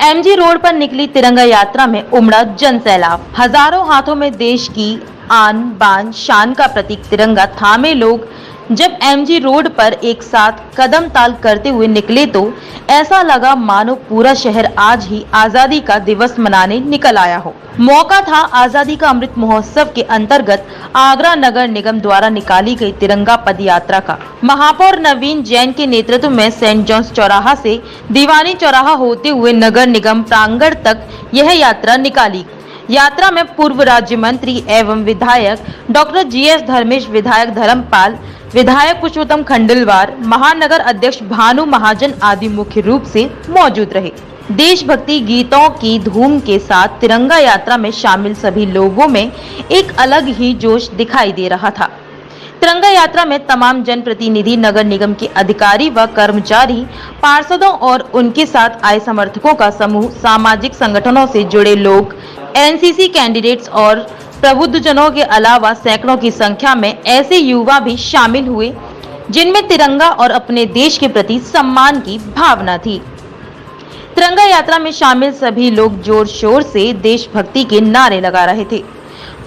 MG road पर निकली तिरंगा यात्रा में उमड़ा जन सैलाब। हजारों हाथों में देश की आन बान शान का प्रतीक तिरंगा थामे लोग जब एमजी रोड पर एक साथ कदम ताल करते हुए निकले तो ऐसा लगा मानो पूरा शहर आज ही आजादी का दिवस मनाने निकल आया हो। मौका था आजादी का अमृत महोत्सव के अंतर्गत आगरा नगर निगम द्वारा निकाली गई तिरंगा पद यात्रा का। महापौर नवीन जैन के नेतृत्व में सेंट जॉन्स चौराहा से दीवानी चौराहा होते हुए नगर निगम प्रांगण तक यह यात्रा निकाली। यात्रा में पूर्व राज्य मंत्री एवं विधायक डॉक्टर जीएस धर्मेश, विधायक धर्मपाल, विधायक पुरुषोत्तम खंडेलवाल, महानगर अध्यक्ष भानु महाजन आदि मुख्य रूप से मौजूद रहे। देशभक्ति गीतों की धूम के साथ तिरंगा यात्रा में शामिल सभी लोगों में एक अलग ही जोश दिखाई दे रहा था। तिरंगा यात्रा में तमाम जनप्रतिनिधि, नगर निगम के अधिकारी व कर्मचारी, पार्षदों और उनके साथ आए समर्थकों का समूह, सामाजिक संगठनों से जुड़े लोग, एनसीसी कैंडिडेट्स और प्रबुद्धजनों के अलावा सैकड़ों की संख्या में ऐसे युवा भी शामिल हुए जिनमें तिरंगा और अपने देश के प्रति सम्मान की भावना थी। तिरंगा यात्रा में शामिल सभी लोग जोर शोर से देशभक्ति के नारे लगा रहे थे।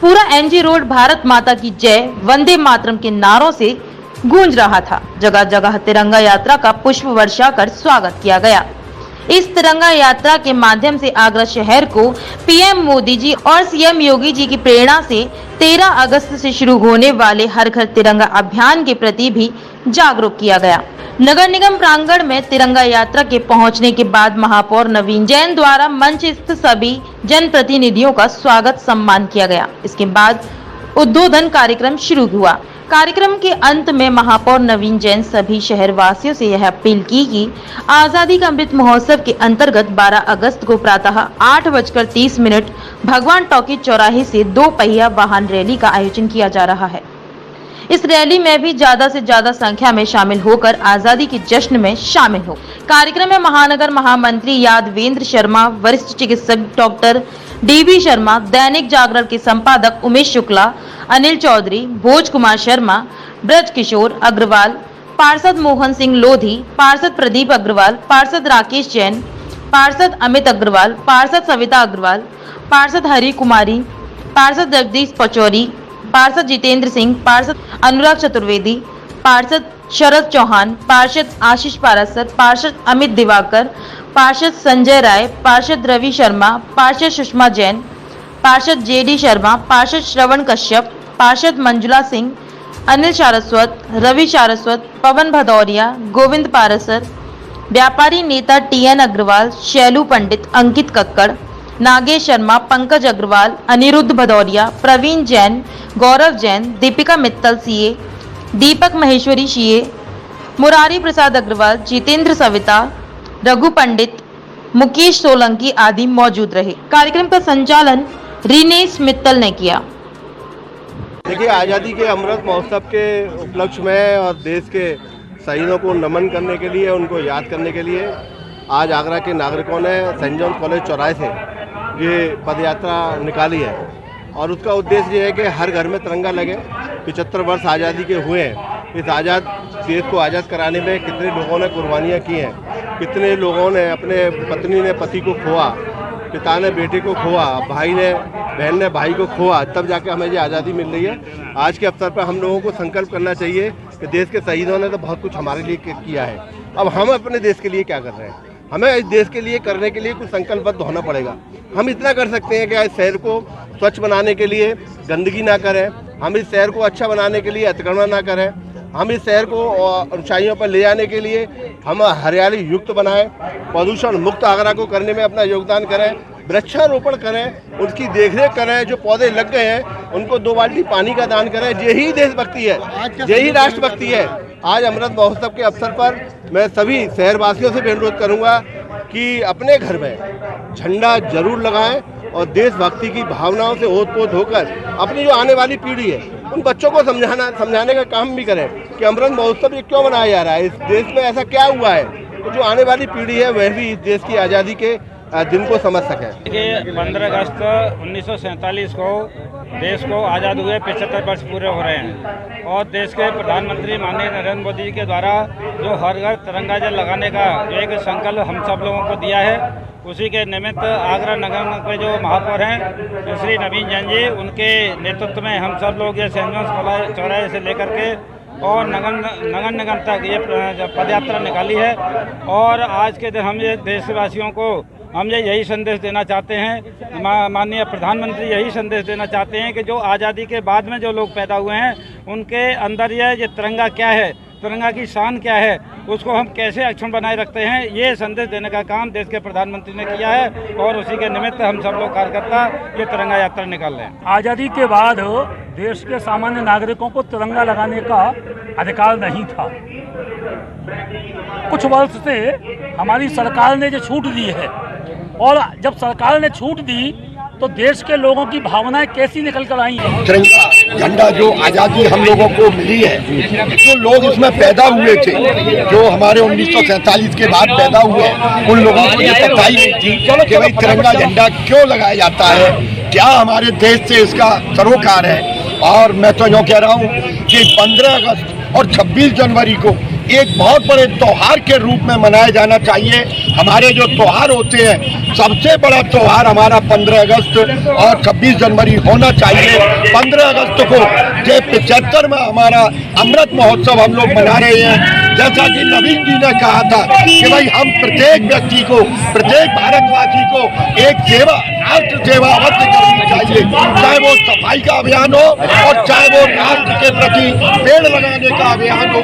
पूरा एमजी रोड भारत माता की जय, वंदे मातरम के नारों से गूंज रहा था। जगह जगह तिरंगा यात्रा का पुष्प वर्षा कर स्वागत किया गया। इस तिरंगा यात्रा के माध्यम से आगरा शहर को पीएम मोदी जी और सीएम योगी जी की प्रेरणा से 13 अगस्त से शुरू होने वाले हर घर तिरंगा अभियान के प्रति भी जागरूक किया गया। नगर निगम प्रांगण में तिरंगा यात्रा के पहुंचने के बाद महापौर नवीन जैन द्वारा मंच स्थित सभी जनप्रतिनिधियों का स्वागत सम्मान किया गया। इसके बाद उद्बोधन कार्यक्रम शुरू हुआ। कार्यक्रम के अंत में महापौर नवीन जैन सभी शहरवासियों से यह अपील की कि आजादी का अमृत महोत्सव के अंतर्गत 12 अगस्त को प्रातः 8:30 भगवान टॉकीज चौराहे से 2 पहिया वाहन रैली का आयोजन किया जा रहा है। इस रैली में भी ज्यादा से ज्यादा संख्या में शामिल होकर आजादी के जश्न में शामिल हो। कार्यक्रम में महानगर महामंत्री यादवेंद्र शर्मा, वरिष्ठ चिकित्सक डॉक्टर डीबी शर्मा, दैनिक जागरण के संपादक उमेश शुक्ला, अनिल चौधरी, भोज कुमार शर्मा, ब्रज किशोर अग्रवाल, पार्षद मोहन सिंह लोधी, पार्षद प्रदीप अग्रवाल, पार्षद राकेश जैन, पार्षद अमित अग्रवाल, पार्षद सविता अग्रवाल, पार्षद हरि कुमारी, पार्षद जगदीश पचौरी, पार्षद जितेंद्र सिंह, पार्षद अनुराग चतुर्वेदी, पार्षद शरद चौहान, पार्षद आशीष पारासर, पार्षद अमित दिवाकर, पार्षद संजय राय, पार्षद रवि शर्मा, पार्षद सुषमा जैन, पार्षद जेडी शर्मा, पार्षद श्रवण कश्यप, पार्षद मंजुला सिंह, अनिल सारस्वत, रवि सारस्वत, पवन भदौरिया, गोविंद पारासर, व्यापारी नेता टीएन अग्रवाल, शैलू पंडित, अंकित कक्कड़, नागेश शर्मा, पंकज अग्रवाल, अनिरुद्ध भदौरिया, प्रवीण जैन, गौरव जैन, दीपिका मित्तल सीए, दीपक महेश्वरी सीए, मुरारी प्रसाद अग्रवाल, जितेंद्र सविता, रघु पंडित, मुकेश सोलंकी आदि मौजूद रहे। कार्यक्रम का संचालन रिनेश मित्तल ने किया। देखिए, आज़ादी के अमृत महोत्सव के उपलक्ष्य में और देश के शहीदों को नमन करने के लिए, उनको याद करने के लिए आज आगरा के नागरिकों ने सेंट जॉन्स कॉलेज चौराहे से ये पदयात्रा निकाली है और उसका उद्देश्य ये है कि हर घर में तिरंगा लगे। 75 वर्ष आज़ादी के हुए हैं। इस आज़ाद देश को आज़ाद कराने में कितने लोगों ने कुर्बानियाँ की हैं, कितने लोगों ने, अपने पत्नी ने पति को खोआ, पिता ने बेटे को खोआ, भाई ने बहन ने भाई को खोआ, तब जाके हमें ये आज़ादी मिल रही है। आज के अवसर पर हम लोगों को संकल्प करना चाहिए कि देश के शहीदों ने तो बहुत कुछ हमारे लिए किया है, अब हम अपने देश के लिए क्या कर रहे हैं। हमें इस देश के लिए करने के लिए कुछ संकल्पबद्ध होना पड़ेगा। हम इतना कर सकते हैं कि इस शहर को स्वच्छ बनाने के लिए गंदगी ना करें, हम इस शहर को अच्छा बनाने के लिए अतिक्रमण ना करें, हम इस शहर को ऊंचाइयों पर ले जाने के लिए हम हरियाली युक्त बनाएं, प्रदूषण मुक्त आगरा को करने में अपना योगदान करें, वृक्षारोपण करें, उसकी देखरेख करें, जो पौधे लग गए हैं उनको 2 बाल्टी पानी का दान करें। यही देशभक्ति है, यही राष्ट्रभक्ति है। आज अमृत महोत्सव के अवसर पर मैं सभी शहरवासियों से भी अनुरोध करूँगा कि अपने घर में झंडा जरूर लगाएं और देशभक्ति की भावनाओं से ओत-पोत होकर अपनी जो आने वाली पीढ़ी है उन बच्चों को समझाने का काम भी करें कि अमृत महोत्सव ये क्यों मनाया जा रहा है, इस देश में ऐसा क्या हुआ है, तो जो आने वाली पीढ़ी है वह भी इस देश की आज़ादी के दिन को समझ सकें। देखिए 15 अगस्त 1947 को देश को आज़ाद हुए 75 वर्ष पूरे हो रहे हैं और देश के प्रधानमंत्री माननीय नरेंद्र मोदी जी के द्वारा जो हर घर तिरंगा जल लगाने का जो एक संकल्प हम सब लोगों को दिया है, उसी के निमित्त आगरा नगर के जो महापौर हैं श्री नवीन जैन जी, उनके नेतृत्व में हम सब लोग ये सेंट जॉन्स चौराहे से लेकर के और नगर निगम तक ये पद यात्रा निकाली है। और आज के दिन हम ये देशवासियों को हम यही संदेश देना चाहते हैं, माननीय प्रधानमंत्री यही संदेश देना चाहते हैं कि जो आज़ादी के बाद में जो लोग पैदा हुए हैं उनके अंदर ये तिरंगा क्या है, तिरंगा की शान क्या है, उसको हम कैसे अक्षुण्ण बनाए रखते हैं, ये संदेश देने का काम देश के प्रधानमंत्री ने किया है और उसी के निमित्त हम सब लोग कार्यकर्ता ये तिरंगा यात्रा निकाल रहे हैं। आज़ादी के बाद देश के सामान्य नागरिकों को तिरंगा लगाने का अधिकार नहीं था। कुछ वर्ष से हमारी सरकार ने जो छूट दी है और जब सरकार ने छूट दी तो देश के लोगों की भावनाएं कैसी निकल कर आई हैं। तिरंगा झंडा जो आज़ादी हम लोगों को मिली है, जो लोग इसमें पैदा हुए थे, जो हमारे 1947 के बाद पैदा हुए, उन लोगों को ये पता ही नहीं थी कि भाई तिरंगा झंडा क्यों लगाया जाता है, क्या हमारे देश से इसका सरोकार है। और मैं तो यूँ कह रहा हूँ कि 15 अगस्त और 26 जनवरी को एक बहुत बड़े त्योहार के रूप में मनाया जाना चाहिए। हमारे जो त्योहार होते हैं, सबसे बड़ा त्योहार हमारा 15 अगस्त और 26 जनवरी होना चाहिए। 15 अगस्त को जो 75 में हमारा अमृत महोत्सव हम लोग मना रहे हैं, जैसा कि नवीन जी ने कहा था कि भाई हम प्रत्येक व्यक्ति को, प्रत्येक भारतवासी को एक सेवा, राष्ट्र सेवा अवश्य करनी चाहिए, चाहे वो सफाई का अभियान हो और चाहे वो राष्ट्र के प्रति पेड़ लगाने का अभियान हो।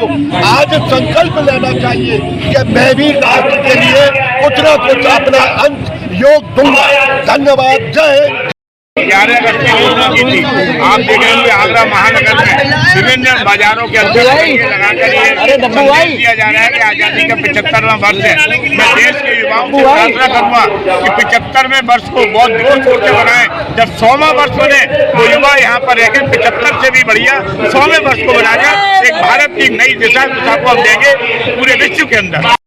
आज संकल्प लेना चाहिए कि मैं भी राष्ट्र के लिए कुछ न कुछ अपना अंश योग दूंगा। धन्यवाद। जय 11 अगस्त की योजना की थी। आप देख रहे होंगे आगरा महानगर में विभिन्न बाजारों के अंदर लगाकर ये संदेश दिया जा रहा है कि आज़ादी का 75वां वर्ष है। मैं देश के युवाओं से प्रार्थना करूंगा कि 75वें वर्ष को बहुत जोर शोर से बनाएं। जब 100वां वर्ष बने तो युवा यहाँ पर रहकर 75 से भी बढ़िया 100वें वर्ष को बनाकर एक भारत की नई दिशा को हम देंगे पूरे विश्व के अंदर।